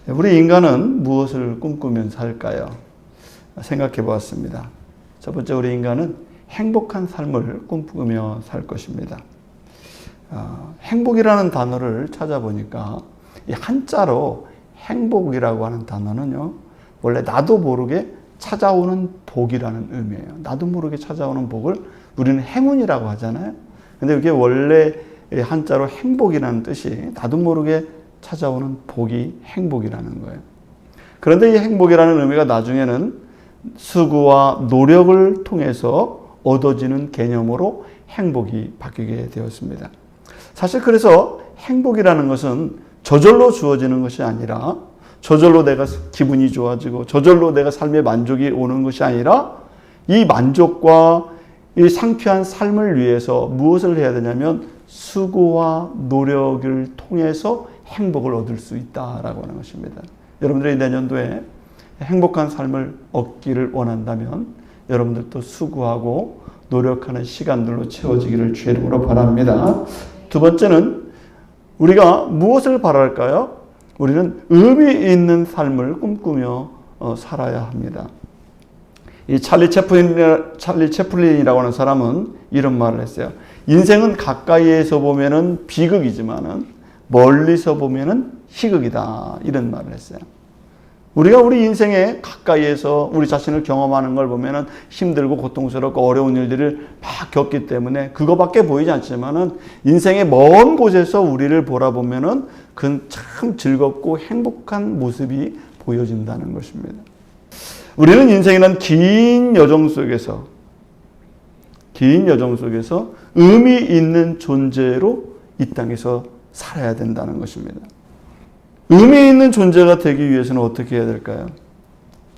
우리 인간은 무엇을 꿈꾸면 살까요? 생각해 보았습니다. 첫 번째, 우리 인간은 행복한 삶을 꿈꾸며 살 것입니다. 행복이라는 단어를 찾아보니까 이 한자로 행복이라고 하는 단어는요, 원래 나도 모르게 찾아오는 복이라는 의미예요. 나도 모르게 찾아오는 복을 우리는 행운이라고 하잖아요. 근데 이게 원래 한자로 행복이라는 뜻이 나도 모르게 찾아오는 복이 행복이라는 거예요. 그런데 이 행복이라는 의미가 나중에는 수고와 노력을 통해서 얻어지는 개념으로 행복이 바뀌게 되었습니다. 사실 그래서 행복이라는 것은 저절로 주어지는 것이 아니라, 저절로 내가 기분이 좋아지고 저절로 내가 삶의 만족이 오는 것이 아니라, 이 만족과 이 상쾌한 삶을 위해서 무엇을 해야 되냐면 수고와 노력을 통해서 행복을 얻을 수 있다라고 하는 것입니다. 여러분들이 내년도에 행복한 삶을 얻기를 원한다면 여러분들도 수고하고 노력하는 시간들로 채워지기를 주의 이름으로 바랍니다. 두 번째는 우리가 무엇을 바랄까요? 우리는 의미 있는 삶을 꿈꾸며 살아야 합니다. 이 찰리 채플린이라고 하는 사람은 이런 말을 했어요. 인생은 가까이에서 보면은 비극이지만은 멀리서 보면은 희극이다. 이런 말을 했어요. 우리가 우리 인생에 가까이에서 우리 자신을 경험하는 걸 보면은 힘들고 고통스럽고 어려운 일들을 막 겪기 때문에 그거밖에 보이지 않지만은 인생의 먼 곳에서 우리를 보라보면은 그건 참 즐겁고 행복한 모습이 보여진다는 것입니다. 우리는 인생이란 긴 여정 속에서 의미 있는 존재로 이 땅에서 살아야 된다는 것입니다. 의미 있는 존재가 되기 위해서는 어떻게 해야 될까요?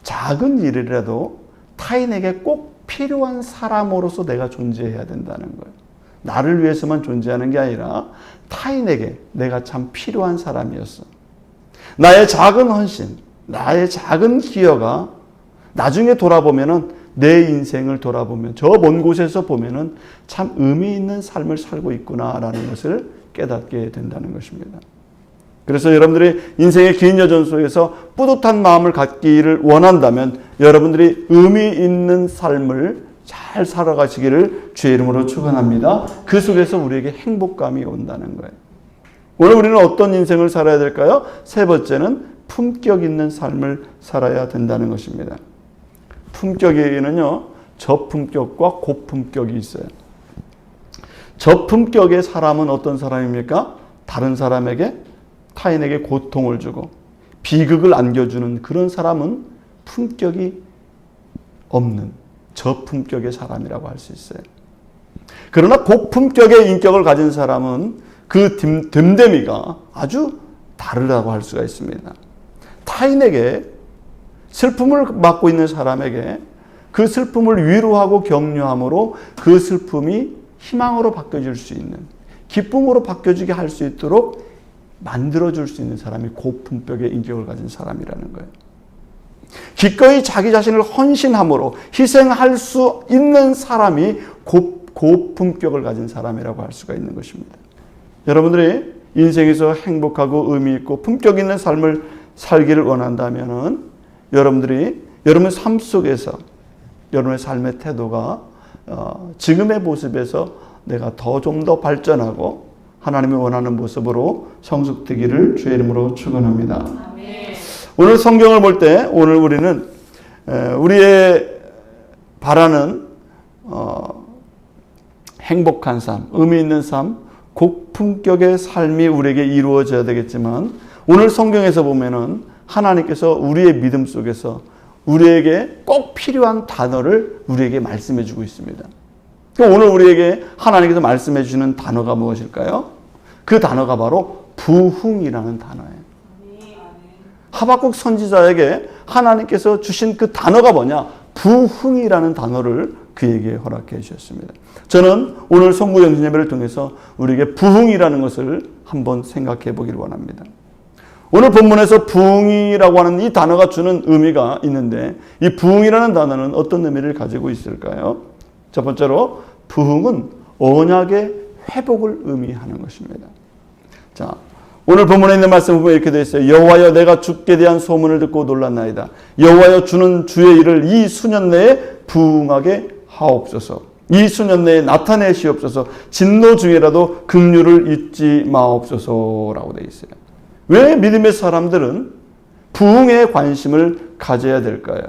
작은 일이라도 타인에게 꼭 필요한 사람으로서 내가 존재해야 된다는 거예요. 나를 위해서만 존재하는 게 아니라 타인에게 내가 참 필요한 사람이었어. 나의 작은 헌신, 나의 작은 기여가 나중에 돌아보면은, 내 인생을 돌아보면, 저 먼 곳에서 보면은 참 의미 있는 삶을 살고 있구나라는 것을 깨닫게 된다는 것입니다. 그래서 여러분들이 인생의 긴 여정 속에서 뿌듯한 마음을 갖기를 원한다면 여러분들이 의미 있는 삶을 잘 살아가시기를 주의 이름으로 축원합니다. 그 속에서 우리에게 행복감이 온다는 거예요. 오늘 우리는 어떤 인생을 살아야 될까요? 세 번째는 품격 있는 삶을 살아야 된다는 것입니다. 품격에는요, 저품격과 고품격이 있어요. 저품격의 사람은 어떤 사람입니까? 다른 사람에게, 타인에게 고통을 주고 비극을 안겨주는 그런 사람은 품격이 없는 저품격의 사람이라고 할 수 있어요. 그러나 고품격의 인격을 가진 사람은 그 됨됨이가 아주 다르다고 할 수가 있습니다. 타인에게, 슬픔을 맡고 있는 사람에게 그 슬픔을 위로하고 격려함으로 그 슬픔이 희망으로 바뀌어질 수 있는, 기쁨으로 바뀌어지게 할 수 있도록 만들어줄 수 있는 사람이 고품격의 인격을 가진 사람이라는 거예요. 기꺼이 자기 자신을 헌신함으로 희생할 수 있는 사람이 고품격을 가진 사람이라고 할 수가 있는 것입니다. 여러분들이 인생에서 행복하고 의미 있고 품격 있는 삶을 살기를 원한다면은 여러분들이 여러분의 삶 속에서 여러분의 삶의 태도가 지금의 모습에서 내가 좀 더 발전하고 하나님이 원하는 모습으로 성숙되기를 주의 이름으로 축원합니다. 오늘 성경을 볼 때 오늘 우리는 우리의 바라는 행복한 삶, 의미 있는 삶, 고품격의 삶이 우리에게 이루어져야 되겠지만 오늘 성경에서 보면은 하나님께서 우리의 믿음 속에서 우리에게 꼭 필요한 단어를 우리에게 말씀해 주고 있습니다. 오늘 우리에게 하나님께서 말씀해 주시는 단어가 무엇일까요? 그 단어가 바로 부흥이라는 단어예요. 하박국 선지자에게 하나님께서 주신 그 단어가 뭐냐? 부흥이라는 단어를 그에게 허락해 주셨습니다. 저는 오늘 성구 영신 예배를 통해서 우리에게 부흥이라는 것을 한번 생각해 보기를 원합니다. 오늘 본문에서 부흥이라고 하는 이 단어가 주는 의미가 있는데 이 부흥이라는 단어는 어떤 의미를 가지고 있을까요? 첫 번째로 부흥은 언약의 회복을 의미하는 것입니다. 자, 오늘 본문에 있는 말씀 보면 이렇게 되어 있어요. 여호와여 내가 주께 대한 소문을 듣고 놀랐나이다. 여호와여 주는 주의 일을 이 수년 내에 부응하게 하옵소서. 이 수년 내에 나타내시옵소서. 진노 중이라도 긍휼을 잊지 마옵소서라고 되어 있어요. 왜 믿음의 사람들은 부흥에 관심을 가져야 될까요?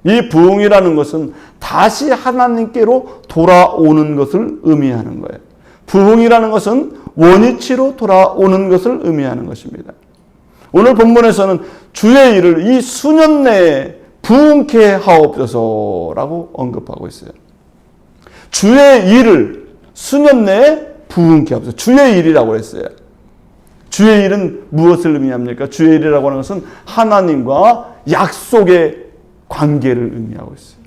이 부흥이라는 것은 다시 하나님께로 돌아오는 것을 의미하는 거예요. 부흥이라는 것은 원위치로 돌아오는 것을 의미하는 것입니다. 오늘 본문에서는 주의 일을 이 수년 내에 부흥케 하옵소서라고 언급하고 있어요. 주의 일을 수년 내에 부흥케 하옵소서. 주의 일이라고 했어요. 주의 일은 무엇을 의미합니까? 주의 일이라고 하는 것은 하나님과 약속의 관계를 의미하고 있어요.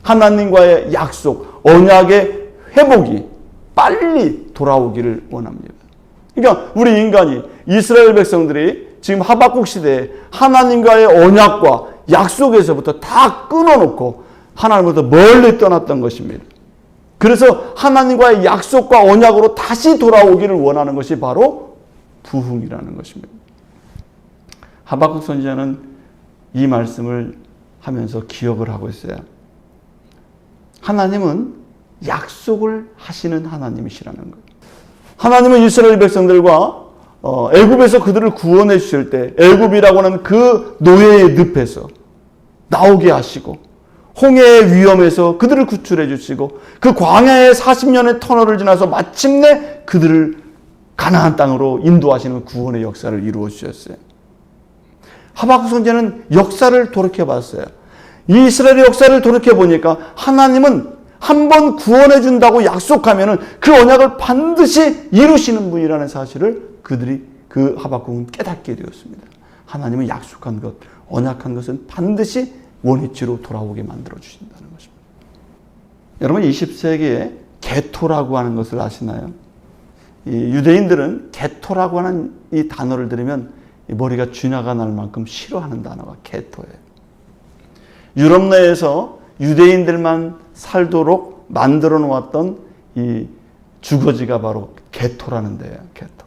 하나님과의 약속, 언약의 회복이 빨리 돌아오기를 원합니다. 그러니까 우리 인간이, 이스라엘 백성들이 지금 하박국 시대에 하나님과의 언약과 약속에서부터 다 끊어놓고 하나님부터 멀리 떠났던 것입니다. 그래서 하나님과의 약속과 언약으로 다시 돌아오기를 원하는 것이 바로 부흥이라는 것입니다. 하박국 선지자는 이 말씀을 하면서 기억을 하고 있어요. 하나님은 약속을 하시는 하나님이시라는 거예요. 하나님은 이스라엘 백성들과 애굽에서 그들을 구원해 주실 때 애굽이라고 하는 그 노예의 늪에서 나오게 하시고 홍해의 위험에서 그들을 구출해 주시고 그 광야의 40년의 터널을 지나서 마침내 그들을 가나안 땅으로 인도하시는 구원의 역사를 이루어 주셨어요. 하박국 선지자는 역사를 돌이켜 봤어요. 이스라엘의 역사를 돌이켜 보니까 하나님은 한 번 구원해 준다고 약속하면은 그 언약을 반드시 이루시는 분이라는 사실을 그 하박국은 깨닫게 되었습니다. 하나님은 약속한 것, 언약한 것은 반드시 원위치로 돌아오게 만들어 주신다는 것입니다. 여러분 20세기에 게토라고 하는 것을 아시나요? 이 유대인들은 게토라고 하는 이 단어를 들으면 머리가 쥐나가 날 만큼 싫어하는 단어가 게토예요. 유럽 내에서 유대인들만 살도록 만들어 놓았던 이 주거지가 바로 게토라는 데예요. 게토.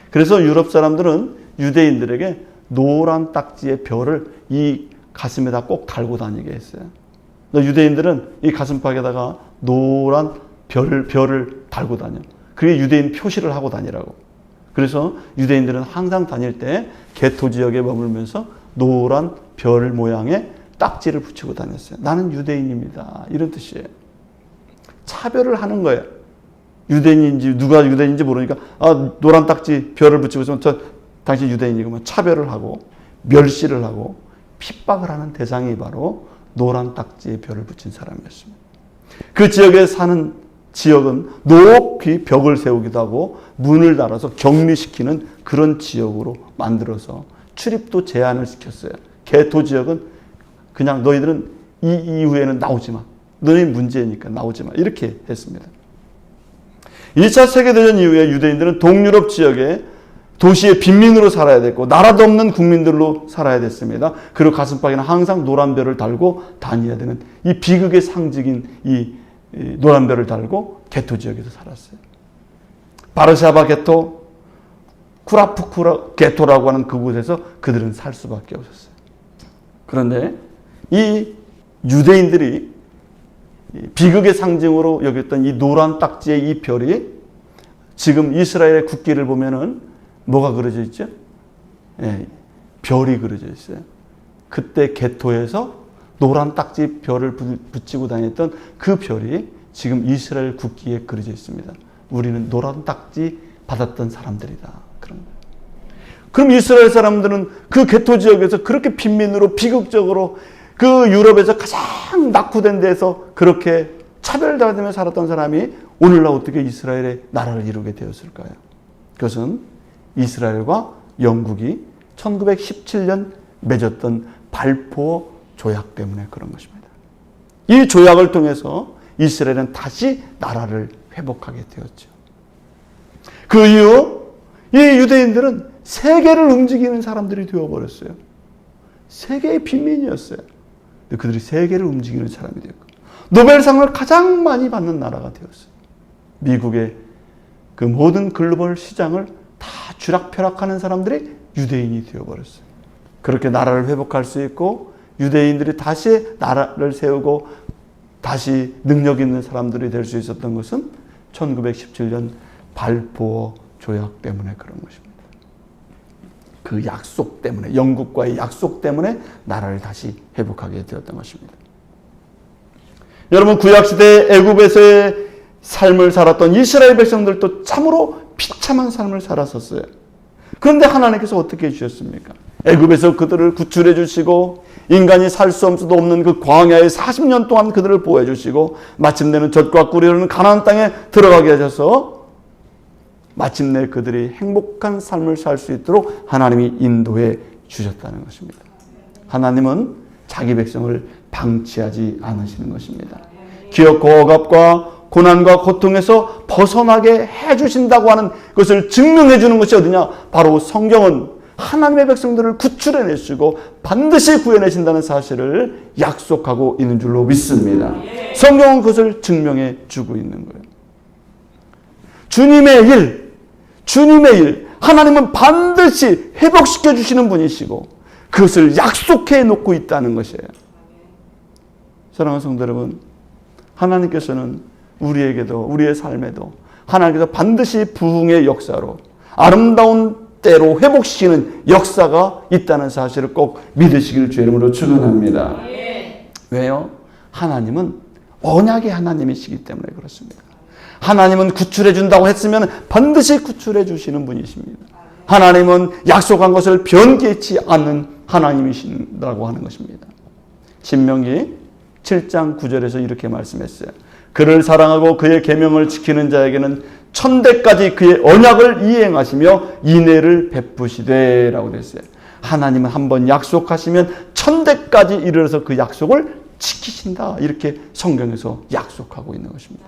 그래서 유럽 사람들은 유대인들에게 노란 딱지의 별을 이 가슴에다 꼭 달고 다니게 했어요. 유대인들은 이 가슴팍에다가 노란 별을 달고 다녀. 그게 유대인 표시를 하고 다니라고. 그래서 유대인들은 항상 다닐 때 게토 지역에 머물면서 노란 별 모양의 딱지를 붙이고 다녔어요. 나는 유대인입니다. 이런 뜻이에요. 차별을 하는 거예요. 유대인인지 누가 유대인인지 모르니까 노란 딱지 별을 붙이고 있으면 당신 유대인이고 차별을 하고 멸시를 하고 핍박을 하는 대상이 바로 노란 딱지에 별을 붙인 사람이었습니다. 그 지역에 사는 지역은 높이 벽을 세우기도 하고 문을 달아서 격리시키는 그런 지역으로 만들어서 출입도 제한을 시켰어요. 게토 지역은 그냥 너희들은 이 이후에는 나오지 마. 너희 문제니까 나오지 마. 이렇게 했습니다. 2차 세계대전 이후에 유대인들은 동유럽 지역에 도시의 빈민으로 살아야 됐고 나라도 없는 국민들로 살아야 됐습니다. 그리고 가슴팍에는 항상 노란 별을 달고 다녀야 되는 이 비극의 상징인 이 노란 별을 달고 게토 지역에서 살았어요. 바르샤바 게토, 쿠라푸쿠라 게토라고 하는 그곳에서 그들은 살 수밖에 없었어요. 그런데 이 유대인들이 비극의 상징으로 여겼던 이 노란 딱지의 이 별이 지금 이스라엘의 국기를 보면은 뭐가 그려져 있죠? 예, 별이 그려져 있어요. 그때 게토에서 노란 딱지 별을 붙이고 다녔던 그 별이 지금 이스라엘 국기에 그려져 있습니다. 우리는 노란 딱지 받았던 사람들이다. 그런 거예요. 그럼 이스라엘 사람들은 그 게토 지역에서 그렇게 빈민으로 비극적으로 그 유럽에서 가장 낙후된 데서 그렇게 차별받으며 살았던 사람이 오늘날 어떻게 이스라엘의 나라를 이루게 되었을까요? 그것은 이스라엘과 영국이 1917년 맺었던 발포 조약 때문에 그런 것입니다. 이 조약을 통해서 이스라엘은 다시 나라를 회복하게 되었죠. 그 이후 이 유대인들은 세계를 움직이는 사람들이 되어버렸어요. 세계의 빈민이었어요. 근데 그들이 세계를 움직이는 사람이 되었고 노벨상을 가장 많이 받는 나라가 되었어요. 미국의 그 모든 글로벌 시장을 다 쥐락펴락하는 사람들이 유대인이 되어버렸어요. 그렇게 나라를 회복할 수 있고 유대인들이 다시 나라를 세우고 다시 능력 있는 사람들이 될 수 있었던 것은 1917년 발포어 조약 때문에 그런 것입니다. 그 약속 때문에, 영국과의 약속 때문에 나라를 다시 회복하게 되었던 것입니다. 여러분, 구약시대 애굽에서의 삶을 살았던 이스라엘 백성들도 참으로 비참한 삶을 살았었어요. 그런데 하나님께서 어떻게 해주셨습니까? 애굽에서 그들을 구출해 주시고 인간이 살 수 없는 그 광야에 40년 동안 그들을 보호해 주시고 마침내는 젖과 꿀이 흐르는 가나안 땅에 들어가게 하셔서 마침내 그들이 행복한 삶을 살 수 있도록 하나님이 인도해 주셨다는 것입니다. 하나님은 자기 백성을 방치하지 않으시는 것입니다. 기업과 억압과 고난과 고통에서 벗어나게 해주신다고 하는 것을 증명해 주는 것이 어디냐? 바로 성경은 하나님의 백성들을 구출해 내시고 반드시 구해내신다는 사실을 약속하고 있는 줄로 믿습니다. 성경은 그것을 증명해 주고 있는 거예요. 주님의 일, 하나님은 반드시 회복시켜 주시는 분이시고 그것을 약속해 놓고 있다는 것이에요. 사랑하는 성도 여러분, 하나님께서는 우리에게도, 우리의 삶에도 하나님께서 반드시 부흥의 역사로 아름다운 때로 회복시키는 역사가 있다는 사실을 꼭 믿으시길 주의 이름으로 축원합니다. 왜요? 하나님은 언약의 하나님이시기 때문에 그렇습니다. 하나님은 구출해 준다고 했으면 반드시 구출해 주시는 분이십니다. 하나님은 약속한 것을 변개치 않는 하나님이시라고 하는 것입니다. 신명기 7장 9절에서 이렇게 말씀했어요. 그를 사랑하고 그의 계명을 지키는 자에게는 천대까지 그의 언약을 이행하시며 인애를 베푸시되 라고 됐어요. 하나님은 한번 약속하시면 천대까지 이르러서 그 약속을 지키신다. 이렇게 성경에서 약속하고 있는 것입니다.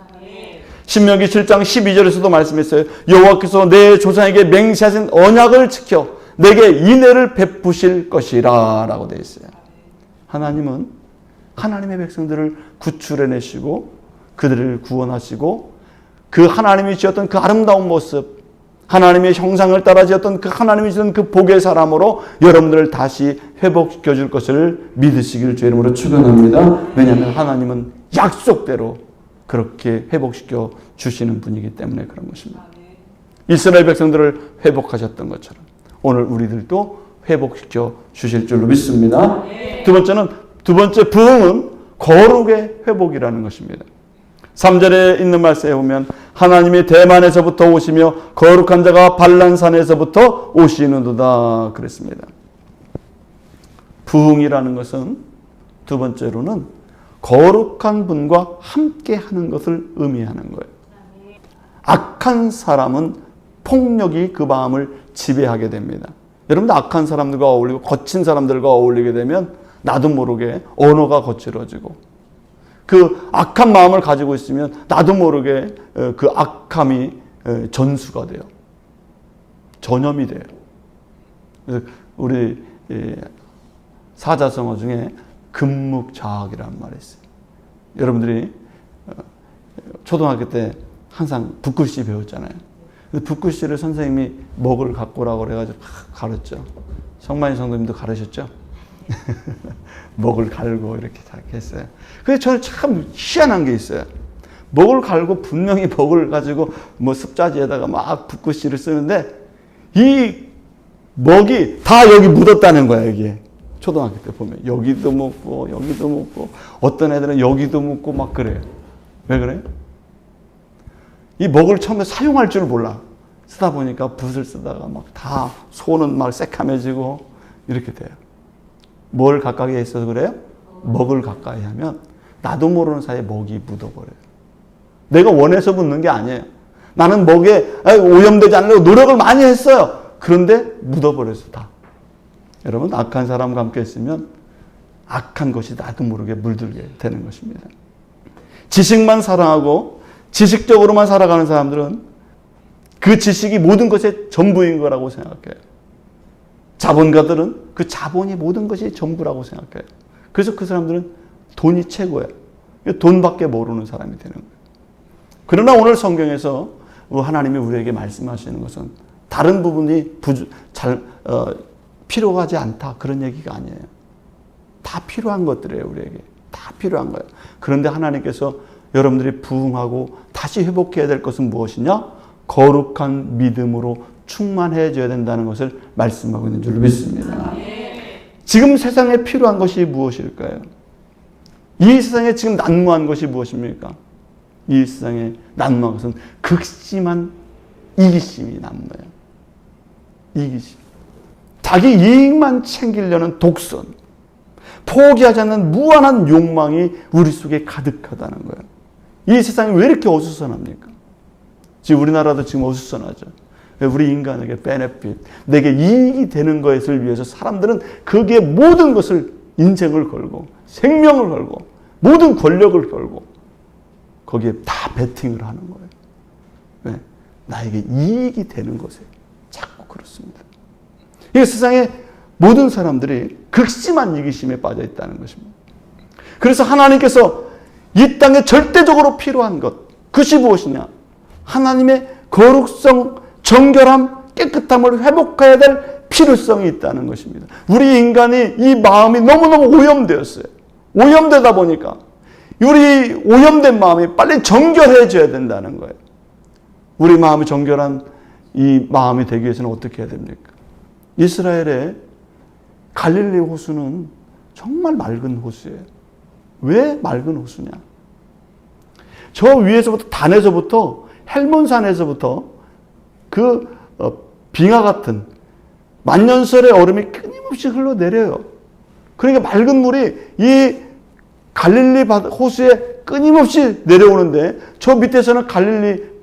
신명기 7장 12절에서도 말씀했어요. 여호와께서 내 조상에게 맹세하신 언약을 지켜 내게 인애를 베푸실 것이라 라고 되어 있어요. 하나님은 하나님의 백성들을 구출해내시고 그들을 구원하시고 그 하나님이 지었던 그 아름다운 모습, 하나님의 형상을 따라 지었던 그 하나님이 지은 그 복의 사람으로 여러분들을 다시 회복시켜 줄 것을 믿으시길 주의 이름으로 축원합니다. 왜냐하면 하나님은 약속대로 그렇게 회복시켜 주시는 분이기 때문에 그런 것입니다. 이스라엘 백성들을 회복하셨던 것처럼 오늘 우리들도 회복시켜 주실 줄로 믿습니다. 두 번째 부흥은 거룩의 회복이라는 것입니다. 3절에 있는 말씀에 보면 하나님이 대만에서부터 오시며 거룩한 자가 발란산에서부터 오시는도다 그랬습니다. 부흥이라는 것은 두 번째로는 거룩한 분과 함께 하는 것을 의미하는 거예요. 악한 사람은 폭력이 그 마음을 지배하게 됩니다. 여러분들 악한 사람들과 어울리고 거친 사람들과 어울리게 되면 나도 모르게 언어가 거칠어지고 그 악한 마음을 가지고 있으면 나도 모르게 그 악함이 전수가 돼요. 전염이 돼요. 우리 사자성어 중에 금묵자학이라는 말이 있어요. 여러분들이 초등학교 때 항상 붓글씨 배웠잖아요. 붓글씨를 선생님이 먹을 갖고 오라고 그래가지고 가르쳤죠. 성만이 성도님도 가르쳤죠? 먹을 갈고 이렇게 다 했어요. 근데 저는 참 희한한 게 있어요. 먹을 갈고 분명히 먹을 가지고 뭐 습자지에다가 막 붓글씨를 쓰는데 이 먹이 다 여기 묻었다는 거야, 여기에. 초등학교 때 보면 여기도 묻고 여기도 묻고 어떤 애들은 여기도 묻고 막 그래요. 왜 그래요? 이 먹을 처음에 사용할 줄 몰라. 쓰다 보니까 붓을 쓰다가 막 다 손은 막 새카매지고 이렇게 돼요. 뭘 가까이 있어서 그래요? 먹을 가까이 하면 나도 모르는 사이에 먹이 묻어버려요. 내가 원해서 묻는 게 아니에요. 나는 먹에 오염되지 않으려고 노력을 많이 했어요. 그런데 묻어버려서 다. 여러분, 악한 사람과 함께 있으면 악한 것이 나도 모르게 물들게 되는 것입니다. 지식만 사랑하고 지식적으로만 살아가는 사람들은 그 지식이 모든 것의 전부인 거라고 생각해요. 자본가들은 그 자본이 모든 것이 전부라고 생각해요. 그래서 그 사람들은 돈이 최고예요. 돈밖에 모르는 사람이 되는 거예요. 그러나 오늘 성경에서 하나님이 우리에게 말씀하시는 것은 다른 부분이 필요하지 않다. 그런 얘기가 아니에요. 다 필요한 것들이에요, 우리에게. 다 필요한 거예요. 그런데 하나님께서 여러분들이 부흥하고 다시 회복해야 될 것은 무엇이냐? 거룩한 믿음으로 충만해져야 된다는 것을 말씀하고 있는 줄 믿습니다. 지금 세상에 필요한 것이 무엇일까요? 이 세상에 지금 난무한 것이 무엇입니까? 이 세상에 난무한 것은 극심한 이기심이 난무해요. 이기심. 자기 이익만 챙기려는 독선. 포기하지 않는 무한한 욕망이 우리 속에 가득하다는 거예요. 이 세상이 왜 이렇게 어수선합니까? 지금 우리나라도 지금 어수선하죠. 우리 인간에게 베네핏, 내게 이익이 되는 것을 위해서 사람들은 거기에 모든 것을 인생을 걸고 생명을 걸고 모든 권력을 걸고 거기에 다 베팅을 하는 거예요. 왜? 나에게 이익이 되는 것에 자꾸 그렇습니다. 이 세상에 모든 사람들이 극심한 이기심에 빠져 있다는 것입니다. 그래서 하나님께서 이 땅에 절대적으로 필요한 것, 그것이 무엇이냐? 하나님의 거룩성, 정결함, 깨끗함을 회복해야 될 필요성이 있다는 것입니다. 우리 인간이 이 마음이 너무너무 오염되었어요. 오염되다 보니까 우리 오염된 마음이 빨리 정결해져야 된다는 거예요. 우리 마음이 정결한 이 마음이 되기 위해서는 어떻게 해야 됩니까? 이스라엘의 갈릴리 호수는 정말 맑은 호수예요. 왜 맑은 호수냐? 저 위에서부터 단에서부터 헬몬산에서부터 그 빙하 같은 만년설의 얼음이 끊임없이 흘러내려요. 그러니까 맑은 물이 이 갈릴리 호수에 끊임없이 내려오는데 저 밑에서는 갈릴리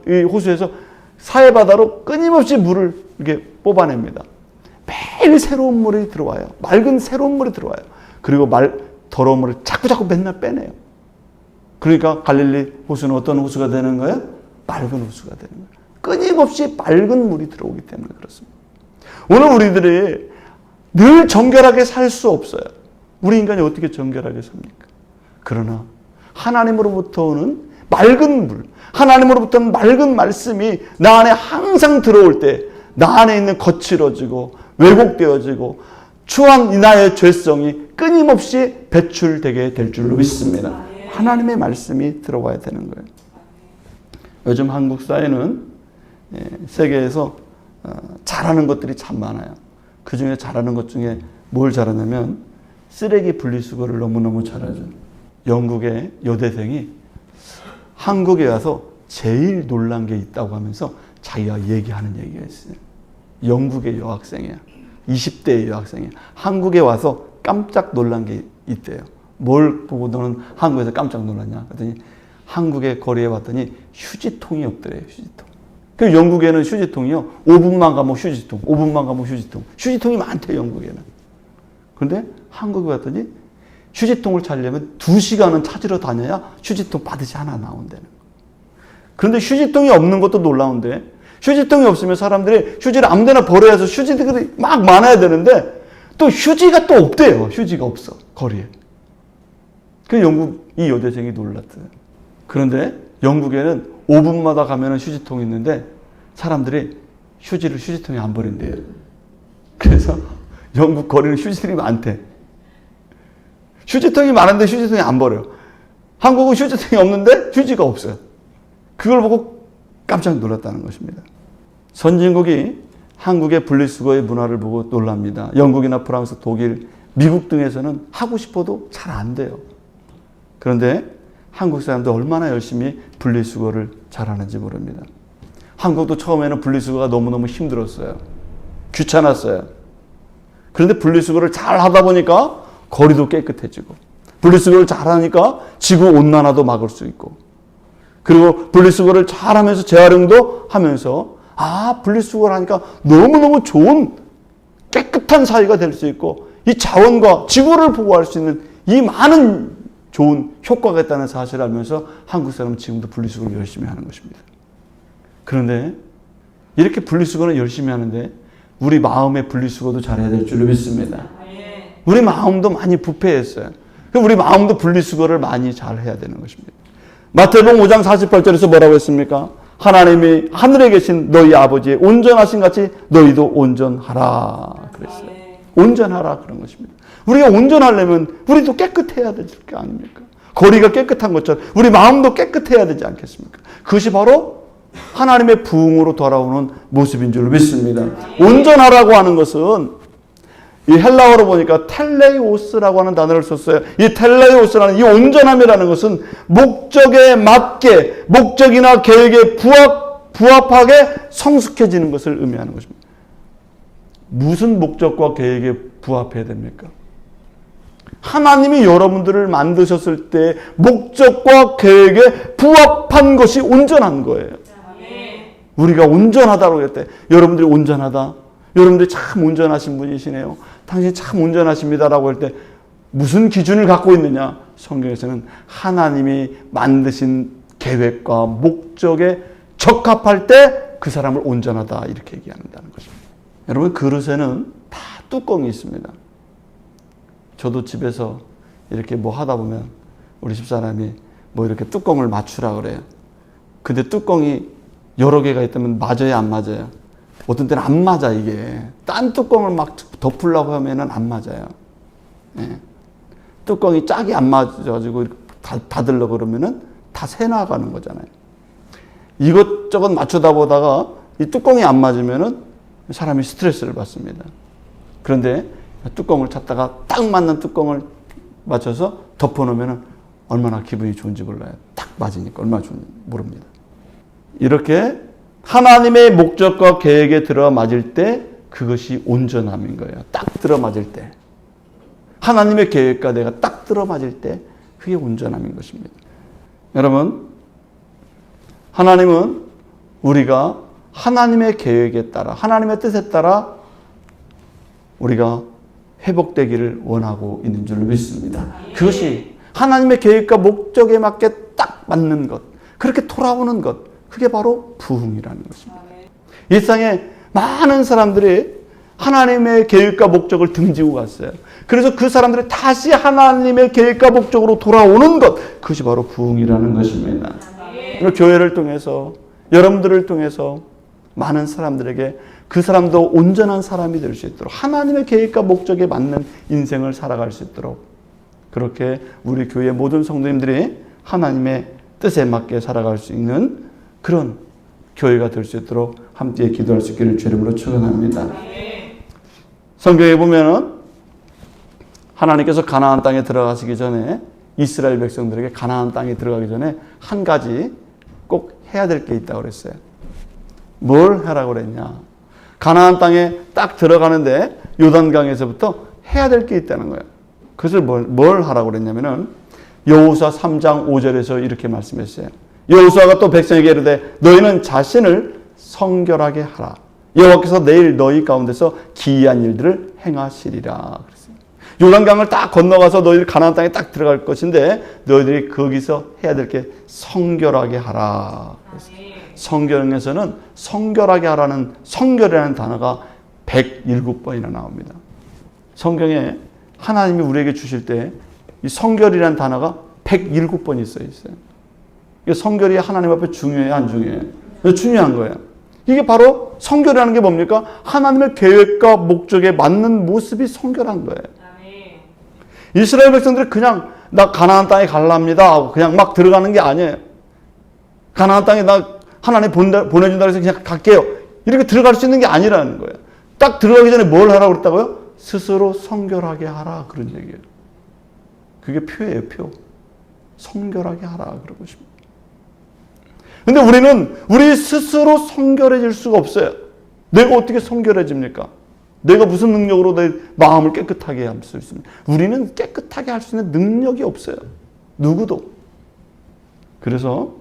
이 호수에서 사해 바다로 끊임없이 물을 이렇게 뽑아냅니다. 매일 새로운 물이 들어와요. 맑은 새로운 물이 들어와요. 그리고 더러운 물을 자꾸 맨날 빼내요. 그러니까 갈릴리 호수는 어떤 호수가 되는 거예요? 맑은 호수가 되는 거예요. 끊임없이 맑은 물이 들어오기 때문에 그렇습니다. 오늘 우리들이 늘 정결하게 살 수 없어요. 우리 인간이 어떻게 정결하게 삽니까? 그러나 하나님으로부터 오는 맑은 물, 하나님으로부터 오는 맑은 말씀이 나 안에 항상 들어올 때 나 안에 있는 거칠어지고 왜곡되어지고 추한 나의 죄성이 끊임없이 배출되게 될 줄로 믿습니다. 하나님의 말씀이 들어와야 되는 거예요. 요즘 한국 사회는 세계에서 잘하는 것들이 참 많아요. 그 중에 잘하는 것 중에 뭘 잘하냐면 쓰레기 분리수거를 너무너무 잘하죠. 영국의 여대생이 한국에 와서 제일 놀란 게 있다고 하면서 자기가 얘기하는 얘기가 있어요. 영국의 여학생이야. 20대의 여학생이야. 한국에 와서 깜짝 놀란 게 있대요. 뭘 보고 너는 한국에서 깜짝 놀랐냐? 그랬더니 한국의 거리에 왔더니 휴지통이 없더래요. 휴지통. 그 영국에는 휴지통이요. 5분만 가면 휴지통, 5분만 가면 휴지통. 휴지통이 많대요, 영국에는. 그런데 한국에 왔더니 휴지통을 찾으려면 2시간은 찾으러 다녀야 휴지통 바듯이 하나 나온다는 거예요. 그런데 휴지통이 없는 것도 놀라운데 휴지통이 없으면 사람들이 휴지를 아무 데나 버려야 해서 휴지들이 막 많아야 되는데 또 휴지가 또 없대요. 휴지가 없어, 거리에. 그 영국 이 여대생이 놀랐어요. 그런데 영국에는 5분마다 가면은 휴지통이 있는데 사람들이 휴지를 휴지통에 안 버린대요. 그래서 영국 거리는 휴지들이 많대. 휴지통이 많은데 휴지통이 안 버려. 한국은 휴지통이 없는데 휴지가 없어요. 그걸 보고 깜짝 놀랐다는 것입니다. 선진국이 한국의 분리수거의 문화를 보고 놀랍니다. 영국이나 프랑스, 독일, 미국 등에서는 하고 싶어도 잘 안 돼요. 그런데 한국 사람들 얼마나 열심히 분리수거를 잘하는지 모릅니다. 한국도 처음에는 분리수거가 너무너무 힘들었어요. 귀찮았어요. 그런데 분리수거를 잘 하다 보니까 거리도 깨끗해지고 분리수거를 잘하니까 지구온난화도 막을 수 있고 그리고 분리수거를 잘하면서 재활용도 하면서 분리수거를 하니까 너무너무 좋은 깨끗한 사회가 될 수 있고 이 자원과 지구를 보호할 수 있는 이 많은 좋은 효과가 있다는 사실을 알면서 한국 사람은 지금도 분리수거를 열심히 하는 것입니다. 그런데 이렇게 분리수거는 열심히 하는데 우리 마음의 분리수거도 잘해야 될 줄로 믿습니다. 우리 마음도 많이 부패했어요. 우리 마음도 분리수거를 많이 잘 해야 되는 것입니다. 마태복음 5장 48절에서 뭐라고 했습니까? 하나님이 하늘에 계신 너희 아버지의 온전하신 같이 너희도 온전하라 그랬어요. 온전하라 그런 것입니다. 우리가 온전하려면 우리도 깨끗해야 될 게 아닙니까? 거리가 깨끗한 것처럼 우리 마음도 깨끗해야 되지 않겠습니까? 그것이 바로 하나님의 부흥으로 돌아오는 모습인 줄 믿습니다. 온전하라고 하는 것은 이 헬라어로 보니까 텔레오스라고 하는 단어를 썼어요. 이 텔레오스라는 이 온전함이라는 것은 목적에 맞게, 목적이나 계획에 부합하게 성숙해지는 것을 의미하는 것입니다. 무슨 목적과 계획에 부합해야 됩니까? 하나님이 여러분들을 만드셨을 때 목적과 계획에 부합한 것이 온전한 거예요. 우리가 온전하다고 할 때 여러분들이 온전하다. 여러분들이 참 온전하신 분이시네요. 당신이 참 온전하십니다라고 할 때 무슨 기준을 갖고 있느냐? 성경에서는 하나님이 만드신 계획과 목적에 적합할 때 그 사람을 온전하다 이렇게 얘기한다는 것입니다. 여러분 그릇에는 다 뚜껑이 있습니다. 저도 집에서 이렇게 뭐 하다 보면 우리 집사람이 뭐 이렇게 뚜껑을 맞추라 그래요. 근데 뚜껑이 여러 개가 있다면 맞아요, 안 맞아요? 어떤 때는 안 맞아, 이게. 딴 뚜껑을 막 덮으려고 하면은 안 맞아요. 예. 뚜껑이 짝이 안 맞아가지고 닫으려고 그러면은 다 새 나가는 거잖아요. 이것저것 맞추다 보다가 이 뚜껑이 안 맞으면은 사람이 스트레스를 받습니다. 그런데 뚜껑을 찾다가 딱 맞는 뚜껑을 맞춰서 덮어놓으면은 얼마나 기분이 좋은지 몰라요. 딱 맞으니까 얼마나 좋은지 모릅니다. 이렇게 하나님의 목적과 계획에 들어맞을 때 그것이 온전함인 거예요. 딱 들어맞을 때. 하나님의 계획과 내가 딱 들어맞을 때 그게 온전함인 것입니다. 여러분, 하나님은 우리가 하나님의 계획에 따라, 하나님의 뜻에 따라 우리가 회복되기를 원하고 있는 줄 믿습니다. 그것이 하나님의 계획과 목적에 맞게 딱 맞는 것, 그렇게 돌아오는 것, 그게 바로 부흥이라는 것입니다. 일상에 많은 사람들이 하나님의 계획과 목적을 등지고 갔어요. 그래서 그 사람들이 다시 하나님의 계획과 목적으로 돌아오는 것, 그것이 바로 부흥이라는 것입니다. 교회를 통해서, 여러분들을 통해서 많은 사람들에게 그 사람도 온전한 사람이 될 수 있도록 하나님의 계획과 목적에 맞는 인생을 살아갈 수 있도록 그렇게 우리 교회 모든 성도님들이 하나님의 뜻에 맞게 살아갈 수 있는 그런 교회가 될 수 있도록 함께 기도할 수 있기를 주의 이름으로 축원합니다. 성경에 보면은 하나님께서 가나안 땅에 들어가시기 전에 이스라엘 백성들에게 가나안 땅에 들어가기 전에 한 가지 꼭 해야 될 게 있다고 그랬어요. 뭘 하라고 그랬냐? 가나안 땅에 딱 들어가는데 요단강에서부터 해야 될 게 있다는 거예요. 그것을 뭘 하라고 그랬냐면은 여호수아 3장 5절에서 이렇게 말씀했어요. 여호수아가 또 백성에게 이르되 너희는 자신을 성결하게 하라. 여호와께서 내일 너희 가운데서 기이한 일들을 행하시리라. 그랬어요. 요단강을 딱 건너가서 너희들 가나안 땅에 딱 들어갈 것인데 너희들이 거기서 해야 될 게 성결하게 하라. 성경에서는 성결하게 하라는 성결이라는 단어가 107번이나 나옵니다. 성경에 하나님이 우리에게 주실 때 이 성결이라는 단어가 107번이 써 있어요. 성결이 하나님 앞에 중요해요, 안 중요해요? 중요한 거예요. 이게 바로 성결이라는 게 뭡니까? 하나님의 계획과 목적에 맞는 모습이 성결한 거예요. 이스라엘 백성들이 그냥 나 가나안 땅에 갈랍니다 하고 그냥 막 들어가는 게 아니에요. 가나안 땅에 나 하나님 보내준다고 해서 그냥 갈게요. 이렇게 들어갈 수 있는 게 아니라는 거예요. 딱 들어가기 전에 뭘 하라고 그랬다고요? 스스로 성결하게 하라 그런 얘기예요. 그게 표예요, 표. 성결하게 하라 그런 것입니다. 근데 우리는 우리 스스로 성결해질 수가 없어요. 내가 어떻게 성결해집니까? 내가 무슨 능력으로 내 마음을 깨끗하게 할 수 있습니까? 우리는 깨끗하게 할 수 있는 능력이 없어요. 누구도. 그래서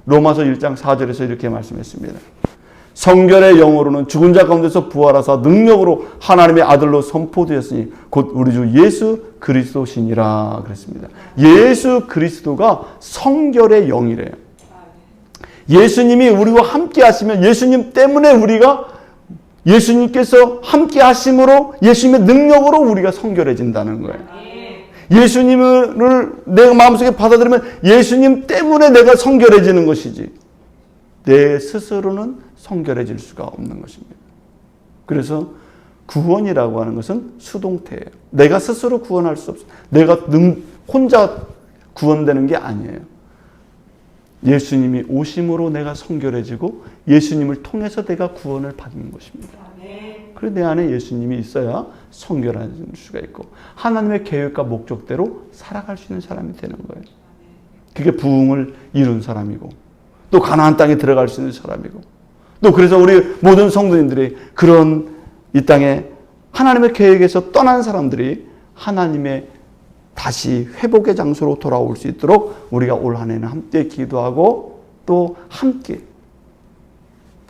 로마서 1장 4절에서 이렇게 말씀했습니다. 성결의 영으로는 죽은 자 가운데서 부활하사 능력으로 하나님의 아들로 선포되었으니 곧 우리 주 예수 그리스도시니라 그랬습니다. 예수 그리스도가 성결의 영이래요. 예수님이 우리와 함께 하시면 예수님 때문에 우리가 예수님께서 함께 하심으로 예수님의 능력으로 우리가 성결해진다는 거예요. 예수님을 내가 마음속에 받아들이면 예수님 때문에 내가 성결해지는 것이지. 내 스스로는 성결해질 수가 없는 것입니다. 그래서 구원이라고 하는 것은 수동태예요. 내가 스스로 구원할 수 없어요. 내가 혼자 구원되는 게 아니에요. 예수님이 오심으로 내가 성결해지고 예수님을 통해서 내가 구원을 받는 것입니다. 그래서 내 안에 예수님이 있어야 성결할 수가 있고 하나님의 계획과 목적대로 살아갈 수 있는 사람이 되는 거예요. 그게 부흥을 이룬 사람이고 또 가나안 땅에 들어갈 수 있는 사람이고 또 그래서 우리 모든 성도님들이 그런 이 땅에 하나님의 계획에서 떠난 사람들이 하나님의 다시 회복의 장소로 돌아올 수 있도록 우리가 올 한 해는 함께 기도하고 또 함께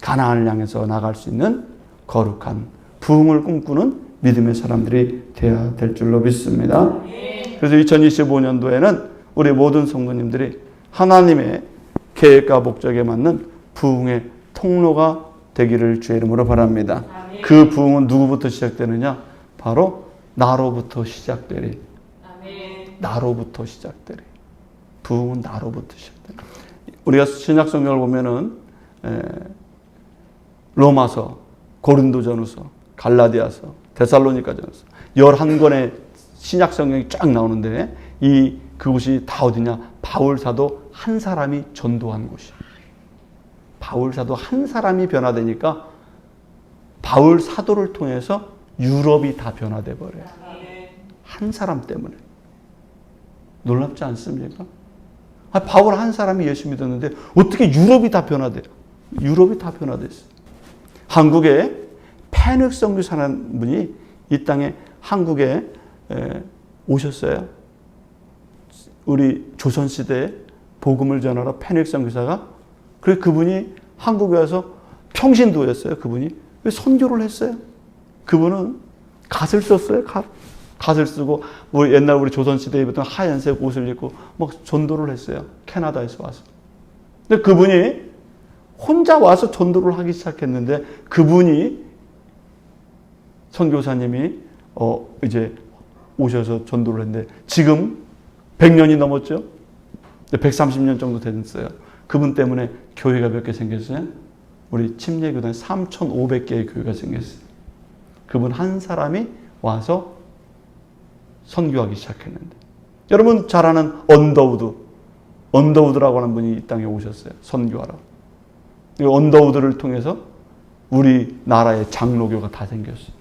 가나안을 향해서 나갈 수 있는 거룩한 부흥을 꿈꾸는 믿음의 사람들이 되어야 될 줄로 믿습니다. 그래서 2025년도에는 우리 모든 성도님들이 하나님의 계획과 목적에 맞는 부흥의 통로가 되기를 주의 이름으로 바랍니다. 그 부흥은 누구부터 시작되느냐? 바로 나로부터 시작되리. 나로부터 시작되리. 부흥은 나로부터 시작되리. 우리가 신약 성경을 보면은 로마서, 고린도전후서, 갈라디아서, 데살로니가전서 11권의 신약 성경이 쫙 나오는데 그곳이 다 어디냐? 바울 사도 한 사람이 전도한 곳이에요. 바울 사도 한 사람이 변화되니까 바울 사도를 통해서 유럽이 다 변화돼 버려요. 한 사람 때문에. 놀랍지 않습니까? 바울 한 사람이 예수 믿었는데 어떻게 유럽이 다 변화돼요? 유럽이 다 변화됐어요. 한국에 페닉 선교사라는 분이 이 땅에 한국에 오셨어요. 우리 조선시대에 복음을 전하러 페닉 선교사가 그래서 그분이 한국에 와서 평신도였어요. 그분이 왜 선교를 했어요? 그분은 갓을 썼어요. 갓을 쓰고 옛날 우리 조선시대에 입었던 하얀색 옷을 입고 막 전도를 했어요. 캐나다에서 와서. 근데 그분이 혼자 와서 전도를 하기 시작했는데 그분이 선교사님이 이제 오셔서 전도를 했는데 지금 100년이 넘었죠. 130년 정도 됐어요. 그분 때문에 교회가 몇 개 생겼어요? 우리 침례교단 3,500개의 교회가 생겼어요. 그분 한 사람이 와서 선교하기 시작했는데 여러분 잘 아는 언더우드라고 하는 분이 이 땅에 오셨어요. 선교하러. 이 언더우드를 통해서 우리나라의 장로교가 다 생겼어요.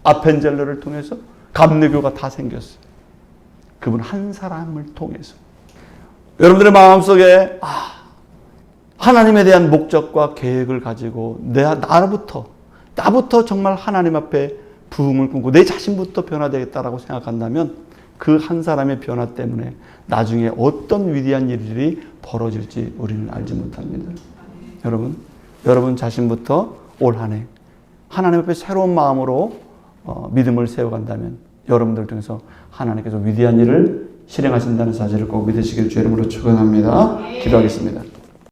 아펜젤러를 통해서 감리교가 다 생겼어요. 그분 한 사람을 통해서. 여러분들의 마음속에 하나님에 대한 목적과 계획을 가지고 나부터 정말 하나님 앞에 부흥을 꿈꾸고 내 자신부터 변화되겠다라고 생각한다면 그 한 사람의 변화 때문에 나중에 어떤 위대한 일들이 벌어질지 우리는 알지 못합니다. 여러분 자신부터 올 한 해 하나님 앞에 새로운 마음으로 믿음을 세워간다면 여러분들 통해서 하나님께서 위대한 일을 실행하신다는 사실을 꼭 믿으시길 주의 이름으로 축원합니다. 기도하겠습니다.